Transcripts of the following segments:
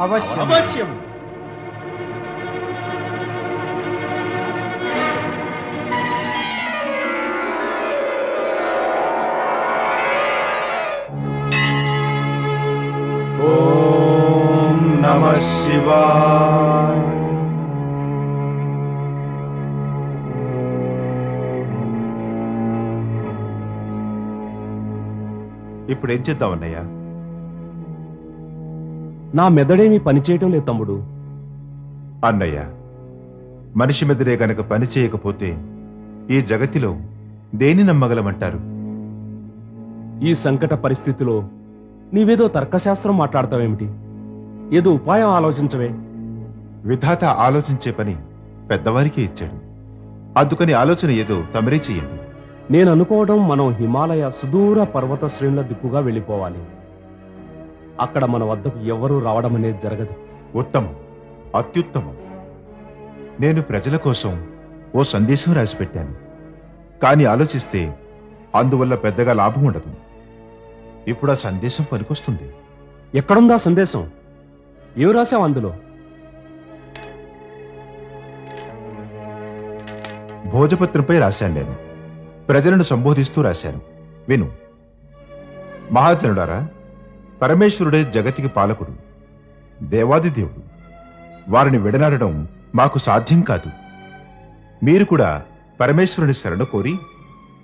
అవశ్యం. ఓం నమః శివాయ. ఇప్పుడు ఏం చేద్దాం అన్నయ్య? నా మెదడేమీ పనిచేయటం లేదు తమ్ముడు. అన్నయ్య, మనిషి మెదడే గనక పని చేయకపోతే ఈ జగతిలో దేని నమ్మగలమంటారు? ఈ సంకట పరిస్థితిలో నీవేదో తర్కశాస్త్రం మాట్లాడతావేమిటి? ఏదో ఉపాయం ఆలోచించవే. విధాత ఆలోచించే పని పెద్దవారికి ఇచ్చాడు. అందుకని ఆలోచన ఏదో తమరే చెయ్యండి. నేను అనుకోవడం మనం హిమాలయ సుదూర పర్వత శ్రేణుల దిక్కుగా వెళ్ళిపోవాలి. అక్కడ మన వద్దకు ఎవరూ రావడం అనేది జరగదు. ఉత్తమం, అత్యుత్తమం. నేను ప్రజల కోసం ఓ సందేశం రాసిపెట్టాను. కానీ ఆలోచిస్తే అందువల్ల పెద్దగా లాభం ఉండదు. ఇప్పుడు ఆ సందేశం పనికొస్తుంది. ఎక్కడుందా సందేశం? ఏం రాశావు అందులో? భోజపత్రంపై రాశాను. నేను ప్రజలను సంబోధిస్తూ రాశాను. విను. మహాజనుడారా, పరమేశ్వరుడే జగతికి పాలకుడు, దేవాది దేవుడు. వారిని విడనాడడం మాకు సాధ్యం కాదు. మీరు కూడా పరమేశ్వరుని శరణు కోరి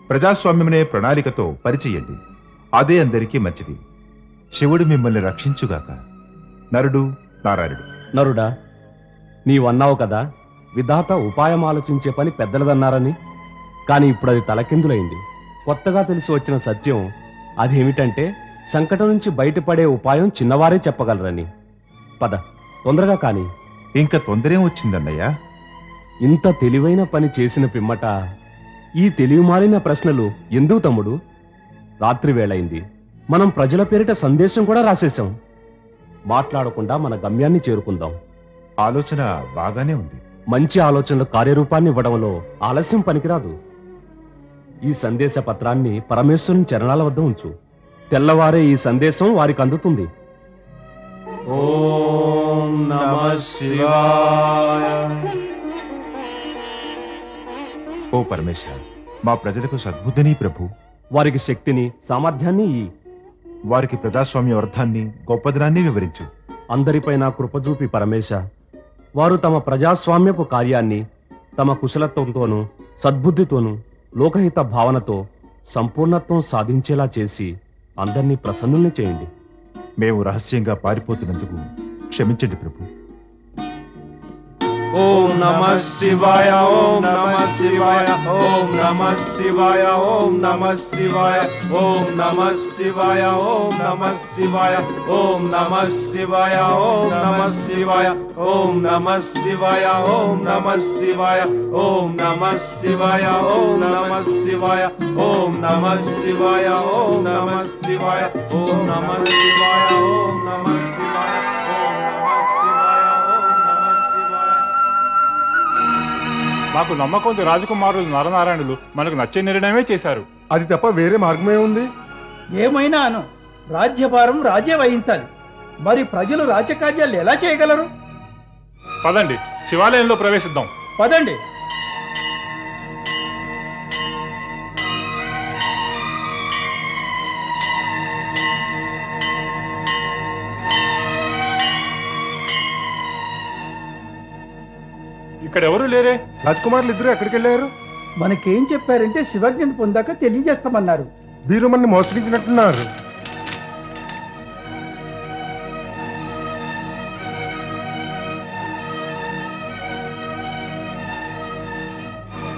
ప్రజాస్వామ్యమనే ప్రణాళికతో పరిచెయ్యండి. అదే అందరికీ మంచిది. శివుడు మిమ్మల్ని రక్షించుగాక. నరుడు నారాయణుడు. నరుడా, నీవన్నావు కదా విధాత ఉపాయం ఆలోచించే పని పెద్దలదన్నారని. కానీ ఇప్పుడు అది తలకిందులైంది. కొత్తగా తెలిసి వచ్చిన సత్యం అదేమిటంటే సంకటం నుంచి బయటపడే ఉపాయం చిన్నవారే చెప్పగలరని. పద, తొందరగా కాని. ఇంకా తొందరేం వచ్చిందన్నయ్యా? ఇంత తెలివైన పని చేసిన పిమ్మట ఈ తెలివిమాలిన ప్రశ్నలు ఎందుకు తమ్ముడు? రాత్రి వేళయింది. మనం ప్రజల పేరిట సందేశం కూడా రాసేశాం. మాట్లాడకుండా మన గమ్యాన్ని చేరుకుందాం. ఆలోచన బాగానే ఉంది. మంచి ఆలోచనలు కార్యరూపాన్ని ఇవ్వడంలో ఆలస్యం పనికిరాదు. ఈ సందేశ పత్రాన్ని పరమేశ్వరుని చరణాల వద్ద ఉంచు. తెల్లవారే ఈ సందేశం వారికి అందుతుంది. ఓం నమః శివాయ. ఓ పరమేశ్వర, మా ప్రజలకు సద్బుద్ధిని ప్రభు. వారికి శక్తిని సామర్థ్యాన్ని ఇయ్యి. వారికి ప్రజాస్వామ్య అర్థాన్ని గొప్పదనాన్ని వివరించు. అందరిపైన కృపజూపి పరమేశ, వారు తమ ప్రజాస్వామ్యపు కార్యాన్ని తమ కుశలత్వంతోనూ సద్బుద్ధితోనూ లోకహిత భావనతో సంపూర్ణత్వం సాధించేలా చేసి అందరినీ ప్రసన్నుల్ని చేయండి. మేము రహస్యంగా పారిపోతున్నందుకు క్షమించండి ప్రభు. ఓం నమః శివాయ. ఓం నమః శివాయ. ఓం నమః శివాయ. ఓం నమః శివాయ. ఓం నమః శివాయ. ఓం నమః శివాయ. ఓం నమః శివాయ. ఓం నమః శివాయ. ఓం నమః శివాయ. ఓం నమః శివాయ. ఓం నమః శివాయ. ఓం నమః శివాయ. ఓం నమః శివాయ. ఓం నమః శివాయ. ఓం నమః శివాయ. ఓం నమః శివాయ. మాకు నమ్మకం ఉంది రాజకుమారులు నరనారాయణులు మనకు నచ్చే నిర్ణయమే చేశారు. అది తప్ప వేరే మార్గమే ఉంది? ఏమైనా అను, రాజ్యభారం రాజే వహించాలి. మరి ప్రజలు రాజకార్యాలు ఎలా చేయగలరు? పదండి, శివాలయంలో ప్రవేశిద్దాం. పదండి. ఇక్కడ ఎవరు లేరే? రాజకుమారులు ఇద్దరు ఎక్కడికి వెళ్ళారు? మనకేం చెప్పారంటే శివజ్ఞని పొందాక తెలియజేస్తామన్నారు. వీరు మనని మోసగించినట్టున్నారు.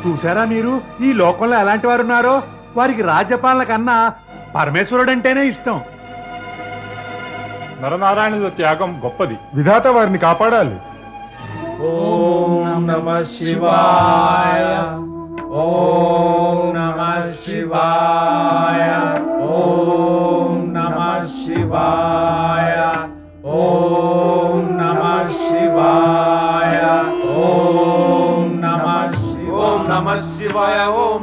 చూసారా మీరు ఈ లోకంలో ఎలాంటి వారు ఉన్నారో? వారికి రాజ్యపాలన కన్నా పరమేశ్వరుడు అంటేనే ఇష్టం. నరనారాయణుల త్యాగం గొప్పది. విధాత వారిని కాపాడాలి. ఓం నమః శివాయ. ఓం నమః శివాయ. ఓం నమః శివాయ. ఓం నమః శివాయ. ఓం నమః శివాయ. ఓం నమః శివాయ. ఓం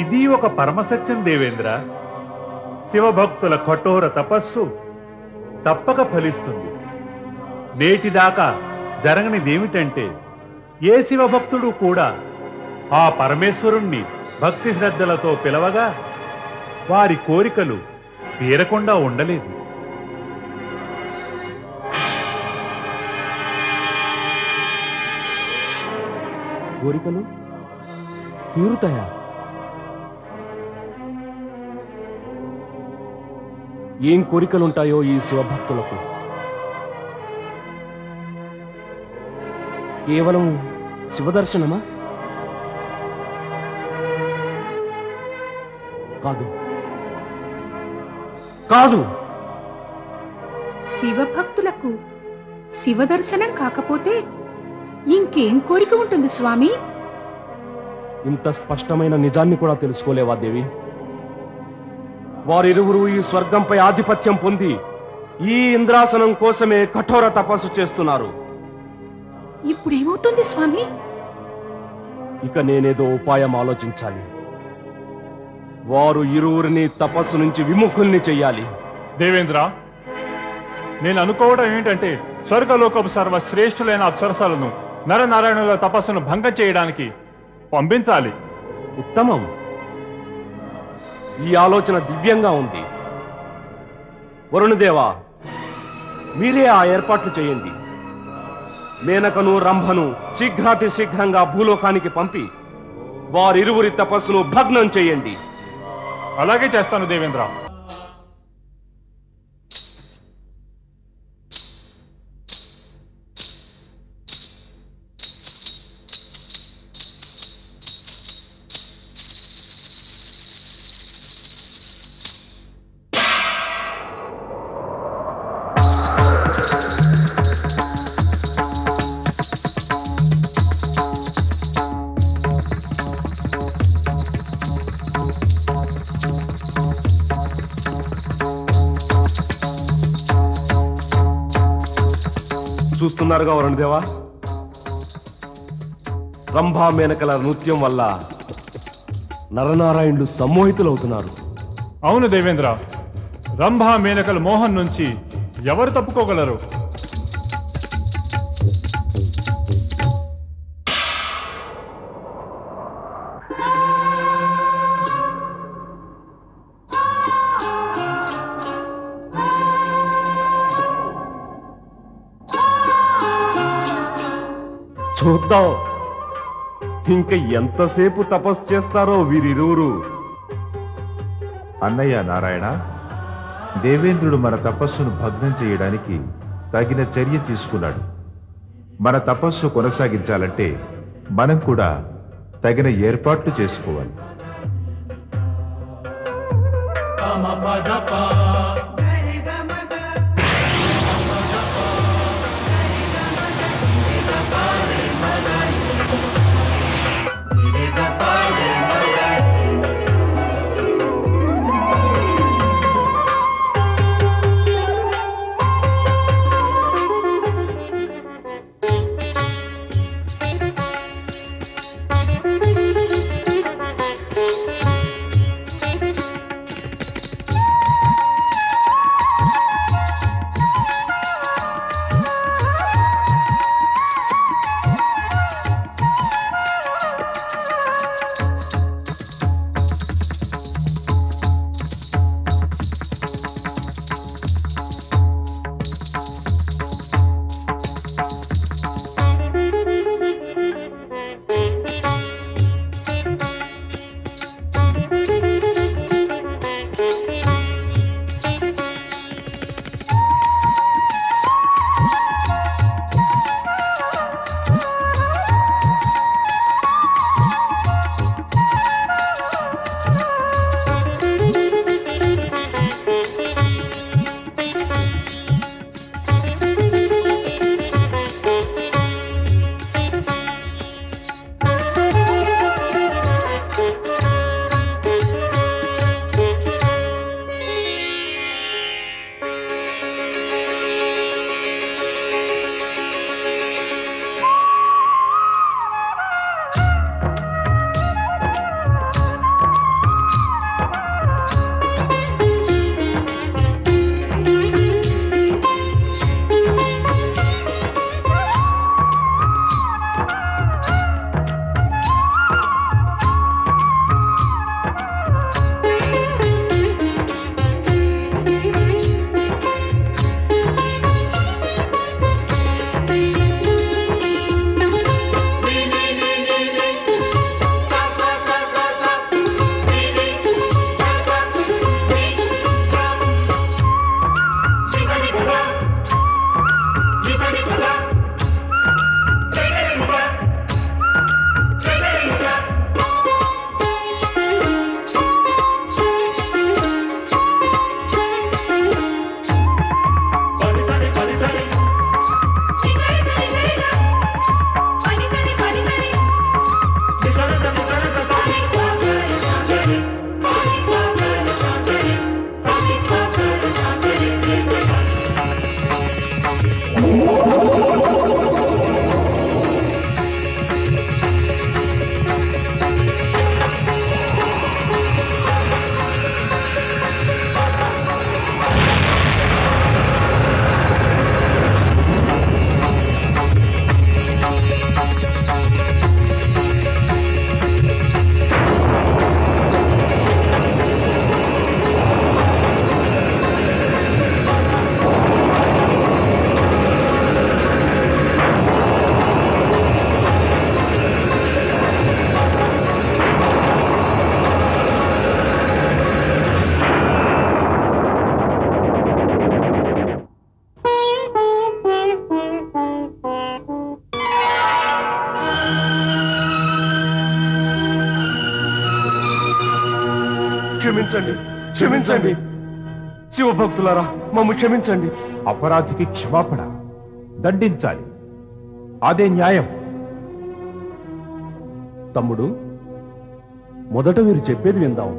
ఇది ఒక పరమసత్యం దేవేంద్ర. శివభక్తుల కఠోర తపస్సు తప్పక ఫలిస్తుంది. నేటిదాకా జరగనిదేమిటంటే ఏ శివభక్తుడు కూడా ఆ పరమేశ్వరుణ్ణి భక్తి శ్రద్ధలతో పిలవగా వారి కోరికలు తీరకుండా ఉండలేదు. కోరికలు తీరుతాయా? ఏం కోరికలుంటాయో ఈ శివభక్తులకు? కేవలం శివదర్శనమా? కాదు కాదు. శివభక్తులకు శివదర్శనం కాకపోతే ఇంకేం కోరిక ఉంటుంది స్వామి? ఇంత స్పష్టమైన నిజాన్ని కూడా తెలుసుకోలేవా దేవి? వారిరువురు ఈ స్వర్గంపై ఆధిపత్యం పొంది ఈ ఇంద్రాసనం కోసమే కఠోర తపస్సు చేస్తున్నారు. ఇప్పుడేమవుతుంది స్వామి? ఇక నేనేదో ఉపాయం ఆలోచించాలి. వారు ఇరువురిని తపస్సు నుంచి విముఖుల్ని చెయ్యాలి. దేవేంద్ర, నేను అనుకోవడం ఏంటంటే స్వర్గలోకపు సర్వ శ్రేష్ఠులైన అప్సరసలను నరనారాయణుల తపస్సును భంగం చేయడానికి పంపించాలి. ఉత్తమం. ఈ ఆలోచన దివ్యంగా ఉంది. వరుణదేవా, మీరే ఆ ఏర్పాట్లు చేయండి. మేనకను రంభను శీఘ్రాతి శీఘ్రంగా భూలోకానికి పంపి వారిరువురి తపస్సును భగ్నం చేయండి. అలాగే చేస్తాను దేవేంద్ర. చూస్తున్నారుగా వరుణదేవా, రంభా మేనకల నృత్యం వల్ల నరనారాయణులు సమ్మోహితులవుతున్నారు. అవును దేవేంద్ర, రంభా మేనకల మోహం నుంచి ఎవరు తప్పుకోగలరు? చూద్దాం ఇంక ఎంతసేపు తపస్సు చేస్తారో వీరిరువురు. అన్నయ్య నారాయణ, దేవేంద్రుడు మన తపస్సును భగ్నం చేయడానికి తగిన చర్య తీసుకున్నాడు. మన తపస్సు కొనసాగించాలంటే మనం కూడా తగిన ఏర్పాట్లు చేసుకోవాలి. క్షమించండి, క్షమించండి. శివభక్తులారా మమ్ము క్షమించండి. అపరాధికి క్షమాపణ, దండించాలి, అదే న్యాయం. తమ్ముడు, మొదట మీరు చెప్పేది విందాం.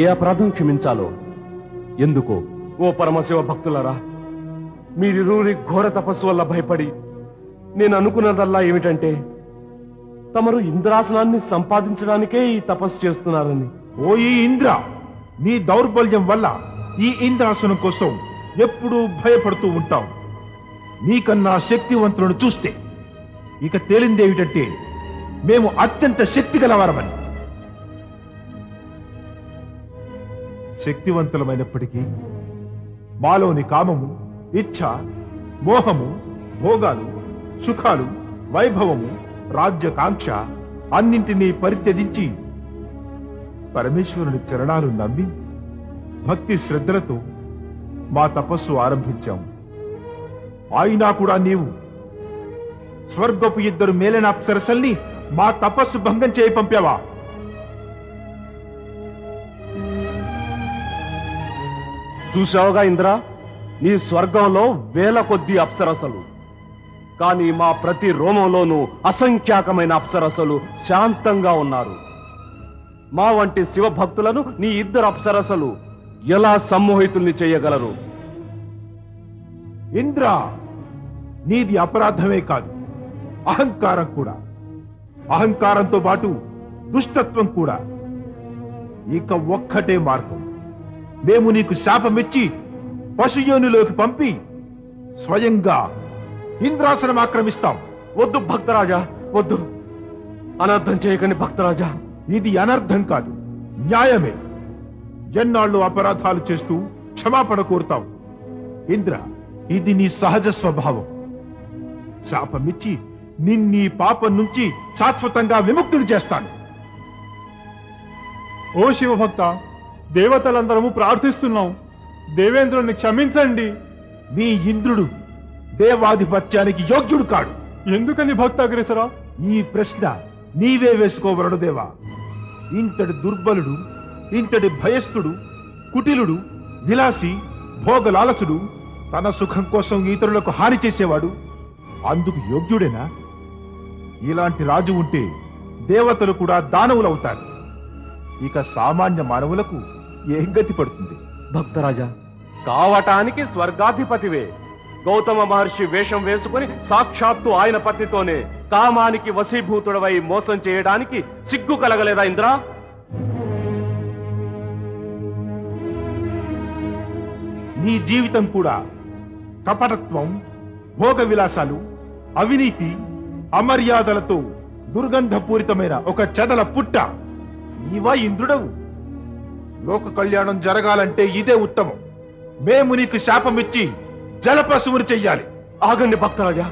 ఏ అపరాధం క్షమించాలో ఎందుకో. ఓ పరమశివ భక్తులారా, మీరిరువురి ఘోర తపస్సు వల్ల భయపడి నేను అనుకున్నదల్లా ఏమిటంటే తమరు ఇంద్రాసనాన్ని సంపాదించడానికే ఈ తపస్సు చేస్తున్నారని. ఓ ఈ ఇంద్ర, నీ దౌర్బల్యం వల్ల ఈ ఇంద్రాసనం కోసం ఎప్పుడూ భయపడుతూ ఉంటాం. నీకన్నా శక్తివంతులను చూస్తే ఇక తేలిందేమిటంటే మేము అత్యంత శక్తి గలవారమని. శక్తివంతులమైనప్పటికీ మాలోని కామము, ఇచ్ఛ, మోహము, భోగాలు, సుఖాలు, వైభవము, రాజ్యకాంక్ష అన్నింటినీ పరిత్యజించి పరమేశ్వరుని చరణాలు నమ్మి భక్తి శ్రద్ధలతో మా తపస్సు ఆరంభించాము. అయినా కూడా నీవు స్వర్గపు 2 మేలైన అప్సరసల్ని మా తపస్సు భంగం చేయి పంపావా? చూశావుగా ఇంద్ర, నీ స్వర్గంలో వేల కొద్ది అప్సరసలు, కానీ మా ప్రతి రోమంలోనూ అసంఖ్యాకమైన అప్సరసలు శాంతంగా ఉన్నారు. మా వంటి శివభక్తులను నీ 2 అప్సరసలు ఎలా సమ్మోహితుల్ని చేయగలరు? ఇంద్ర, నీది అపరాధమే కాదు, అహంకారం కూడా. అహంకారంతో పాటు దుష్టత్వం కూడా. ఇక ఒక్కటే మార్గం. మేము నీకు శాపమిచ్చి పశుయోనిలోకి పంపి స్వయంగా ఇంద్రాసనం ఆక్రమిస్తాం. వద్దు భక్తరాజా, వద్దు. అనర్థం చేయకండి భక్తరాజా. ఇది అనర్థం కాదు, న్యాయమే. ఎన్నాళ్ళు అపరాధాలు చేస్తూ క్షమాపణ కోరుతాం. ఇంద్ర, ఇది నీ సహజ స్వభావం. శాపమిచ్చి నిన్నీ పాపం నుంచి శాశ్వతంగా విముక్తులు చేస్తాను. ఓ శివభక్త, దేవతలందరము ప్రార్థిస్తున్నాం, దేవేంద్రుని క్షమించండి. మీ ఇంద్రుడు దేవాధిపత్యానికి యోగ్యుడు కాడు. ఎందుకని భక్తాగ్రేసరా? ఈ ప్రశ్న నీవే వేసుకోవలడు దేవా. ఇంతటి దుర్బలుడు, ఇంతటి భయస్థుడు, కుటిలుడు, విలాసి, భోగలాలసుడు, తన సుఖం కోసం ఇతరులకు హాని చేసేవాడు అందుకు యోగ్యుడేనా? ఇలాంటి రాజు ఉంటే దేవతలు కూడా దానవులవుతారు. ఇక సామాన్య మానవులకు ఏం గతి పడుతుంది? భక్తరాజా, కావటానికి స్వర్గాధిపతివే. గౌతమ మహర్షి వేషం వేసుకుని సాక్షాత్తు ఆయన పత్నితోనే కామానికి వశీభూతుడవై మోసం చేయడానికి సిగ్గు కలగలేదా ఇంద్రా? నీ జీవితం కూడా కపటత్వం, భోగ విలాసాలు, అవినీతి, అమర్యాదలతో దుర్గంధపూరితమైన ఒక చెదల పుట్ట. నీవా ఇంద్రుడవు? లోక కళ్యాణం జరగాలంటే ఇదే ఉత్తమం. మేము నీకు శాపమిచ్చి జలపశువుని చెయ్యాలి. ఆగండి భక్తరాజా,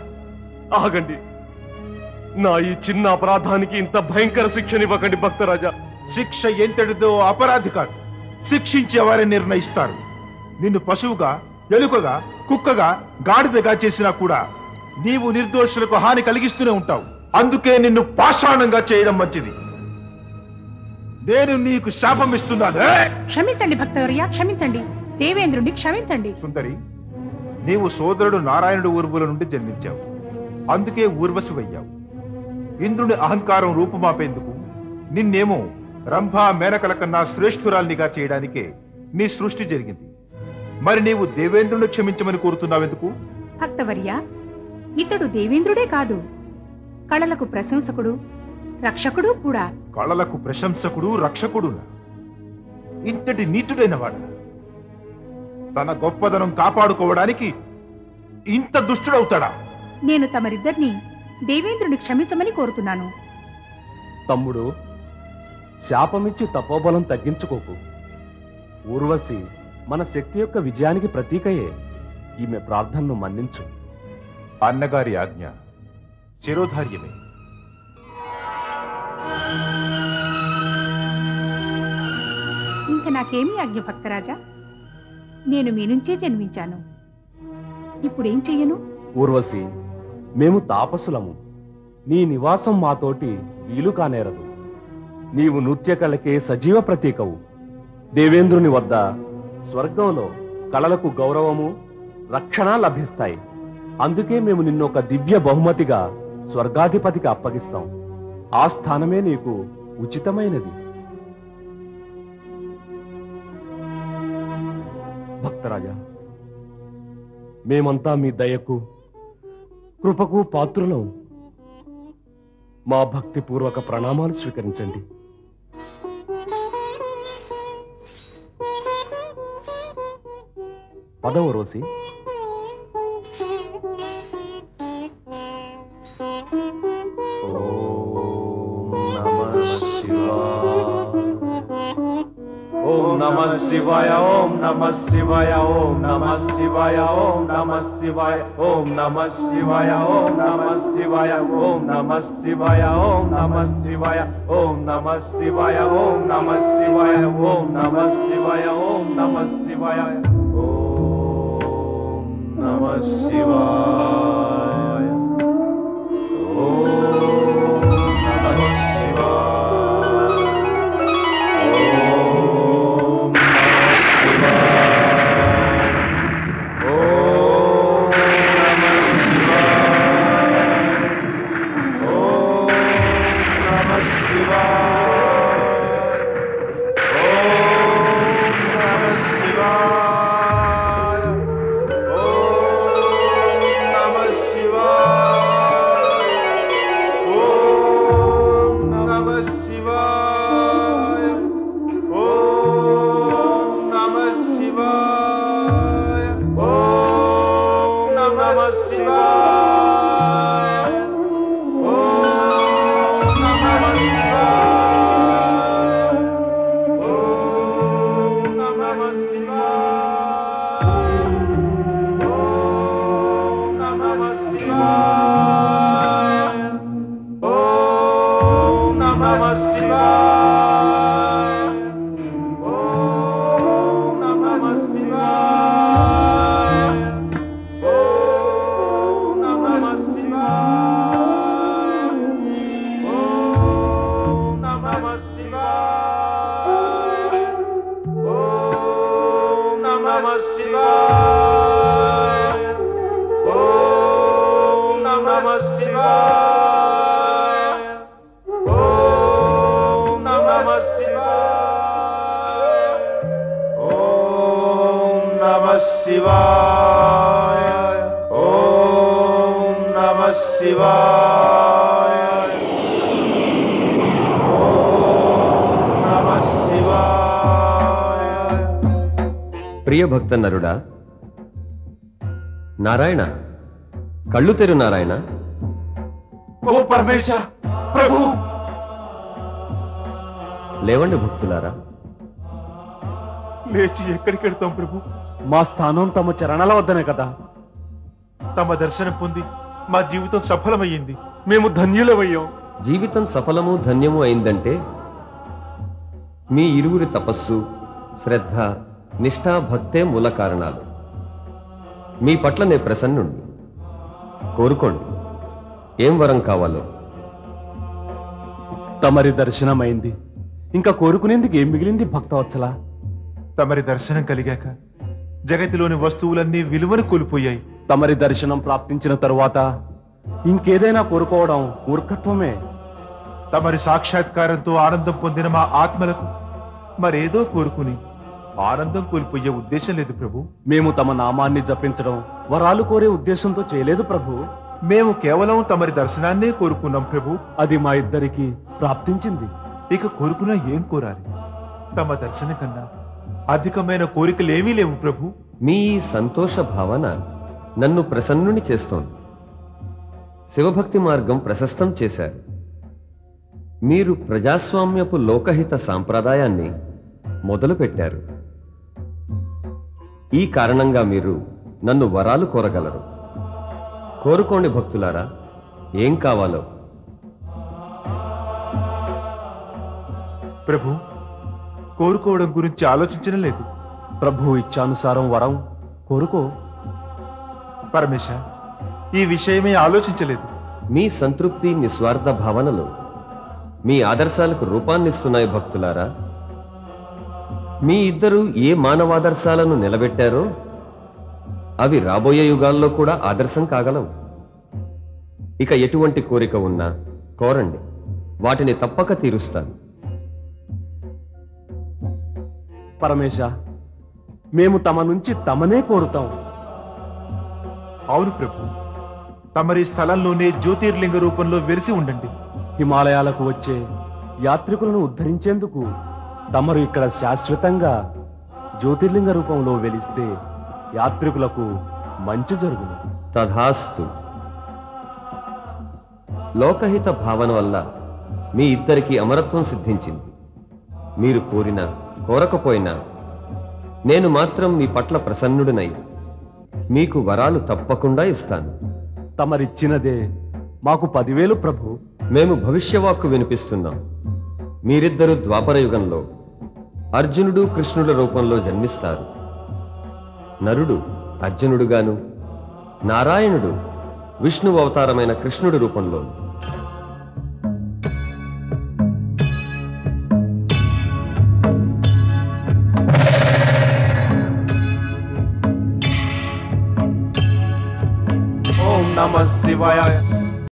ఆగండి. నా ఈ చిన్న అపరాధానికి ఇంత భయంకర శిక్షనివ్వకండి భక్తరాజా. శిక్ష ఎంతటిదో అపరాధి కాదు, శిక్షించేవారే నిర్ణయిస్తారు. నిన్ను పశువుగా, ఎలుకగా, కుక్కగా, గాడిదగా చేసినా కూడా నీవు నిర్దోషులకు హాని కలిగిస్తూనే ఉంటావు. అందుకే నిన్ను పాషాణంగా చేయడం మంచిది. నేను నీకు శాపం ఇస్తున్నాను. క్షమించండి భక్తవర్య, క్షమించండి. దేవేంద్రుడిని క్షమించండి. సుందరి, నీవు సోదరుడు నారాయణుడు ఊర్వుల నుండి జన్మించావు, అందుకే ఊర్వశివయ్యావు. ఇంద్రుని అహంకారం రూపుమాపేందుకు నిన్నేమో రంభా మేనకల కన్నా శ్రేష్ఠురాల్నిగా చేయడానికే నీ సృష్టి జరిగింది. మరి నీవు దేవేంద్రుని క్షమించమని కోరుతున్నావెందుకు? భక్తవర్య, ఇతడు దేవేంద్రుడే కాదు, కళలకు ప్రశంసకుడు, రక్షకుడు కూడా. కళలకు ప్రశంసకుడు, రక్షకుడు? ఇంతటి నీచుడైన వాడా? తన గొప్పదనం కాపాడుకోవడానికి ఇంత దుష్టుడవుతాడా? నేను తమరిద్దరిని దేవేంద్రుని క్షమించమని కోరుతున్నాను. తమ్ముడు, శాపమిచ్చి తపోబలం తగ్గించుకోకు. ఊర్వశి మన శక్తి యొక్క విజయానికి ప్రతీకయే. ఈమె ప్రార్థనను మన్నించు. అన్నగారి ఆజ్ఞ శిరోధార్యమే. ఇంక నాకేమీ ఆజ్ఞ భక్తరాజా? నేను మీ నుంచే జన్మించాను, ఇప్పుడేం చెయ్యను? ఊర్వశి, మేము తాపసులము. నీ నివాసం మాతోటి వీలు కానేరదు. నీవు నృత్య కళకే సజీవ ప్రతీకవు. దేవేంద్రుని వద్ద స్వర్గంలో కళలకు గౌరవము రక్షణ లభిస్తాయి. అందుకే మేము నిన్నొక దివ్య బహుమతిగా స్వర్గాధిపతికి అప్పగిస్తాం. ఆ స్థానమే నీకు ఉచితమైనది. భక్తరాజా, మేమంతా మీ దయకు కృపకు పాత్రులం. మా భక్తిపూర్వక ప్రణామాలు స్వీకరించండి. పదవ రోసి. ఓం నమః శివాయ ఓం నమః శివాయ ఓం నమః శివాయ ఓం నమః శివాయ ఓం నమః శివాయ ఓం నమః శివాయ ఓం నమః శివాయ ఓం నమః శివాయ ఓం నమః శివాయ ఓం నమః శివాయ ఓం నమః శివాయ ఓం నమః శివాయ ఓం నమః శివాయ ఓం నమః ప్రియ భక్త నరుడా, నారాయణ, కళ్ళు తెరు నారాయణ. ఓ పరమేశ ప్రభు. లేవండి భక్తులారా. లేచి ఎక్కడికి వెళ్తాం ప్రభు? మా స్థానం తమ చరణాల వద్దనే కదా. తమ దర్శనం పొంది మా జీవితం సఫలమయ్యింది. మేము ధన్యులమయ్యాం. జీవితం సఫలము ధన్యము అయిందంటే మీ ఇరువురి తపస్సు, శ్రద్ధ, నిష్ఠా, భక్తే మూల కారణాలు. మీ పట్ల నే ప్రసన్నుండి. కోరుకోండి, ఏం వరం కావాలో. తమరి దర్శనమైంది, ఇంకా కోరుకునేందుకు ఏం మిగిలింది భక్తవత్సల? తమరి దర్శనం కలిగాక జగతిలోని వస్తువులన్నీ విలువను కోల్పోయాయి. తమరి దర్శనం ప్రాప్తించిన తరువాత ఇంకేదైనా కోరుకోవడం మూర్ఖత్వమే. తమరి సాక్షాత్కారంతో ఆనందం పొందిన మా ఆత్మలకు మరేదో కోరుకుని ఆనందం కోల్పోయే ఉద్దేశం లేదు ప్రభు. మేము తమ నామాన్ని జపించడం వరాలు కోరే ఉద్దేశంతో చేయలేదు ప్రభు. మేము కేవలం తమరి దర్శనాన్నే కోరుకున్నాం ప్రభు. అది మా ఇద్దరికి ప్రాప్తించింది. ఇక కోరుకున్నా ఏం కోరాలి? తమ దర్శనం కన్నా అధికమైన కోరికలేమీ లేవు ప్రభు. మీ సంతోష భావన నన్ను ప్రసన్నుని చేస్తోంది. శివభక్తి మార్గం ప్రశస్తం చేశారు. మీరు ప్రజాస్వామ్యపు లోకహిత సాంప్రదాయాన్ని మొదలుపెట్టారు. ఈ కారణంగా మీరు నన్ను వరాలు కోరగలరు. కోరుకోండి భక్తులారా, ఏం కావాలో. ప్రభు, కోరుకోవడం గురించి ఆలోచించడం లేదు. ప్రభు ఇచ్చానుసారం వరం కోరుకో. పరమేశ, ఈ విషయమే ఆలోచించలేదు. మీ సంతృప్తి, నిస్వార్థ భావనలు మీ ఆదర్శాలకు రూపాన్నిస్తున్నాయి భక్తులారా. మీ ఇద్దరు ఏ మానవాదర్శాలను నిలబెట్టారో అవి రాబోయే యుగాల్లో కూడా ఆదర్శం కాగలవు. ఇక ఎటువంటి కోరిక ఉన్నా కోరండి, వాటిని తప్పక తీరుస్తాను. పరమేశ, మేము తమ నుంచి తమనే కోరుతాం. అవును ప్రభు, తమరి స్థలంలోనే జ్యోతిర్లింగ రూపంలో వెలిసి ఉండండి. హిమాలయాలకు వచ్చే యాత్రికులను ఉద్ధరించేందుకు తమరు ఇక్కడ శాశ్వతంగా జ్యోతిర్లింగ రూపంలో వెలిస్తే యాత్రికులకు మంచి జరుగును. తథాస్తు. లోకహిత భావన వల్ల మీ ఇద్దరికి అమరత్వం సిద్ధించింది. మీరు కోరినా కోరకపోయినా నేను మాత్రం మీ పట్ల ప్రసన్నుడినై మీకు వరాలు తప్పకుండా ఇస్తాను. తమరిచ్చినదే మాకు 10,000 ప్రభు. మేము భవిష్యవాక్కు వినిపిస్తున్నాం. మీరిద్దరూ ద్వాపరయుగంలో అర్జునుడు కృష్ణుల రూపంలో జన్మిస్తారు. నరుడు అర్జునుడుగాను, నారాయణుడు విష్ణు అవతారమైన కృష్ణుడి రూపంలో. ఓం నమః శివాయ